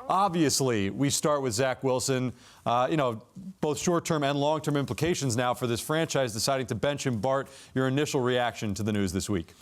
Obviously, we start with Zach Wilson. Both short-term and long-term implications now for this franchise deciding to bench him. Bart, your initial reaction to the news this week?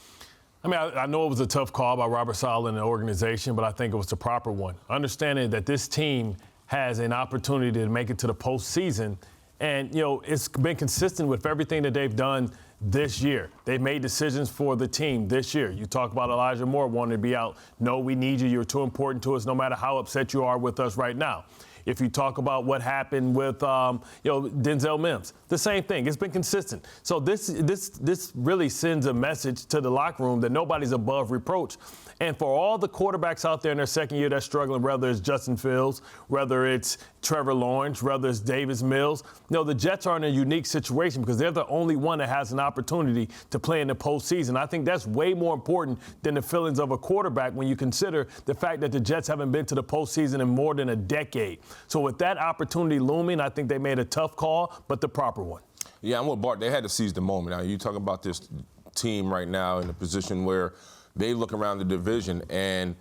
I mean, I know it was a tough call by Robert Saleh and the organization, but I think it was the proper one. Understanding that this team has an opportunity to make it to the postseason, and, it's been consistent with everything that they've done this year. They've made decisions for the team this year. You talk about Elijah Moore wanting to be out. No, we need you. You're too important to us, no matter how upset you are with us right now. If you talk about what happened with, Denzel Mims, the same thing. It's been consistent. So this really sends a message to the locker room that nobody's above reproach. And for all the quarterbacks out there in their second year that's struggling, whether it's Justin Fields, whether it's Trevor Lawrence, whether it's Davis Mills, the Jets are in a unique situation because they're the only one that has an opportunity to play in the postseason. I think that's way more important than the feelings of a quarterback when you consider the fact that the Jets haven't been to the postseason in more than a decade. So with that opportunity looming, I think they made a tough call, but the proper one. Yeah, I'm with Bart. They had to seize the moment. Now, you talk about this team right now in a position where they look around the division, and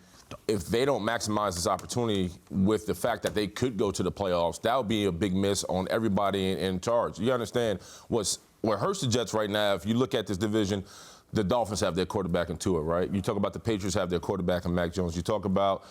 if they don't maximize this opportunity with the fact that they could go to the playoffs, that would be a big miss on everybody in charge. You understand what hurts the Jets right now, if you look at this division, the Dolphins have their quarterback in Tua, right? You talk about the Patriots have their quarterback in Mac Jones. You talk about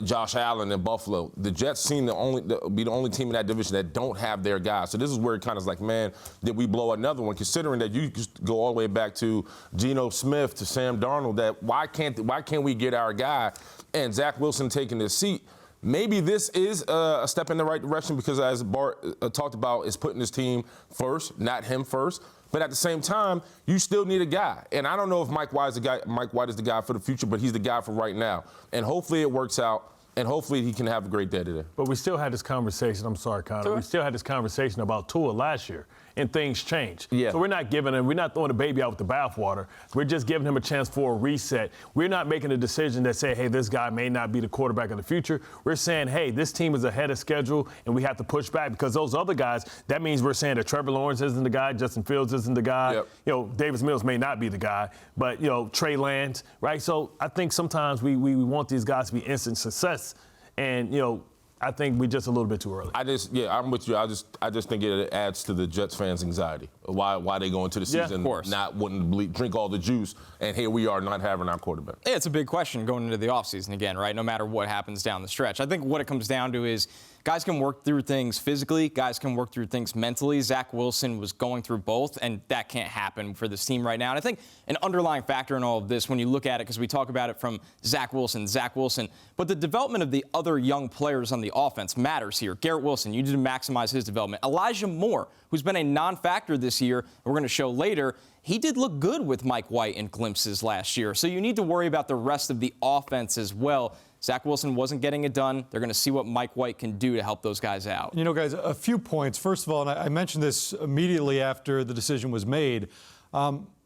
Josh Allen in Buffalo. The Jets seem to be the only team in that division that don't have their guys. So this is where it kind of is like, man, did we blow another one? Considering that you just go all the way back to Geno Smith to Sam Darnold, that why can't we get our guy? And Zach Wilson taking his seat. Maybe this is a step in the right direction because, as Bart talked about, is putting his team first, not him first. But at the same time, you still need a guy. And I don't know if Mike White is the guy for the future, but he's the guy for right now. And hopefully it works out, and hopefully he can have a great day today. But we still had this conversation. I'm sorry, Connor. Sure. We still had this conversation about Tua last year, and things change. Yeah. So we're not throwing the baby out with the bathwater. We're just giving him a chance for a reset. We're not making a decision that say, hey, this guy may not be the quarterback of the future. We're saying, hey, this team is ahead of schedule, and we have to push back because those other guys, that means we're saying that Trevor Lawrence isn't the guy, Justin Fields isn't the guy. Yep. Davis Mills may not be the guy, but, Trey Lance, right? So I think sometimes we want these guys to be instant success, and, I think we're just a little bit too early. I'm with you. I just think it adds to the Jets fans' anxiety. Why they go into the season not wanting to drink all the juice, and here we are not having our quarterback. Yeah, it's a big question going into the offseason again, right? No matter what happens down the stretch. I think what it comes down to is guys can work through things physically, guys can work through things mentally. Zach Wilson was going through both, and that can't happen for this team right now. And I think an underlying factor in all of this, when you look at it, because we talk about it from Zach Wilson, but the development of the other young players on the offense matters here. Garrett Wilson, you need to maximize his development. Elijah Moore, who's been a non-factor this year, we're going to show later, he did look good with Mike White in glimpses last year. So you need to worry about the rest of the offense as well. Zach Wilson wasn't getting it done. They're going to see what Mike White can do to help those guys out. Guys, a few points. First of all, and I mentioned this immediately after the decision was made,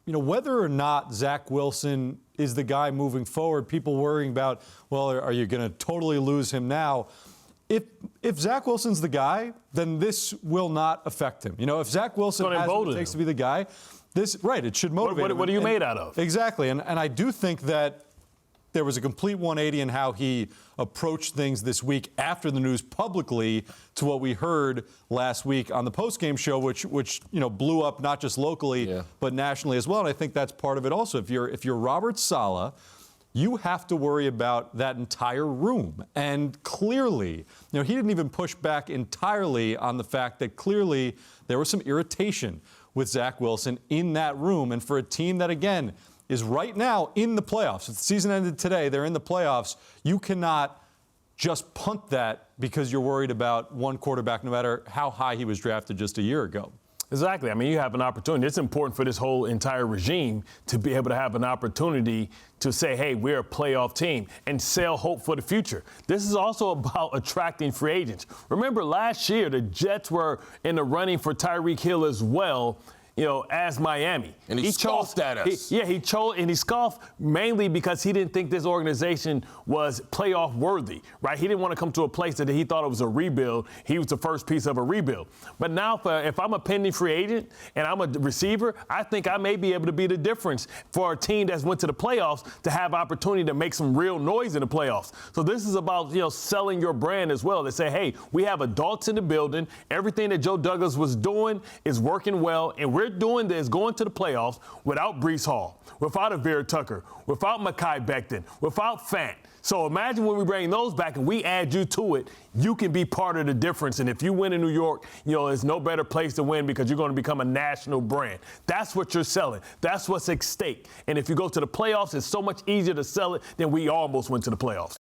whether or not Zach Wilson is the guy moving forward, people worrying about, well, are you going to totally lose him now? If Zach Wilson's the guy, then this will not affect him. If Zach Wilson has what it takes to be the guy, it should motivate him. What are you made out of? Exactly. And I do think that there was a complete 180 in how he approached things this week after the news publicly to what we heard last week on the postgame show, which blew up not just locally but nationally as well. And I think that's part of it also. If you're Robert Saleh, you have to worry about that entire room. And clearly, he didn't even push back entirely on the fact that clearly there was some irritation with Zach Wilson in that room. And for a team that, again, is right now in the playoffs. If the season ended today, they're in the playoffs. You cannot just punt that because you're worried about one quarterback, no matter how high he was drafted just a year ago. Exactly. I mean, you have an opportunity. It's important for this whole entire regime to be able to have an opportunity to say, hey, we're a playoff team and sell hope for the future. This is also about attracting free agents. Remember last year, the Jets were in the running for Tyreek Hill as well. as Miami. And he scoffed at us. He chose, and he scoffed mainly because he didn't think this organization was playoff worthy, right? He didn't want to come to a place that he thought it was a rebuild. He was the first piece of a rebuild. But now, if I'm a pending free agent and I'm a receiver, I think I may be able to be the difference for a team that's went to the playoffs to have opportunity to make some real noise in the playoffs. So this is about, selling your brand as well. They say, hey, we have adults in the building. Everything that Joe Douglas was doing is working well, and we're doing this, going to the playoffs without Breece Hall, without Avere Tucker, without Mekhi Becton, without Fant. So imagine when we bring those back and we add you to it, you can be part of the difference. And if you win in New York, there's no better place to win because you're going to become a national brand. That's what you're selling. That's what's at stake. And if you go to the playoffs, it's so much easier to sell it than we almost went to the playoffs.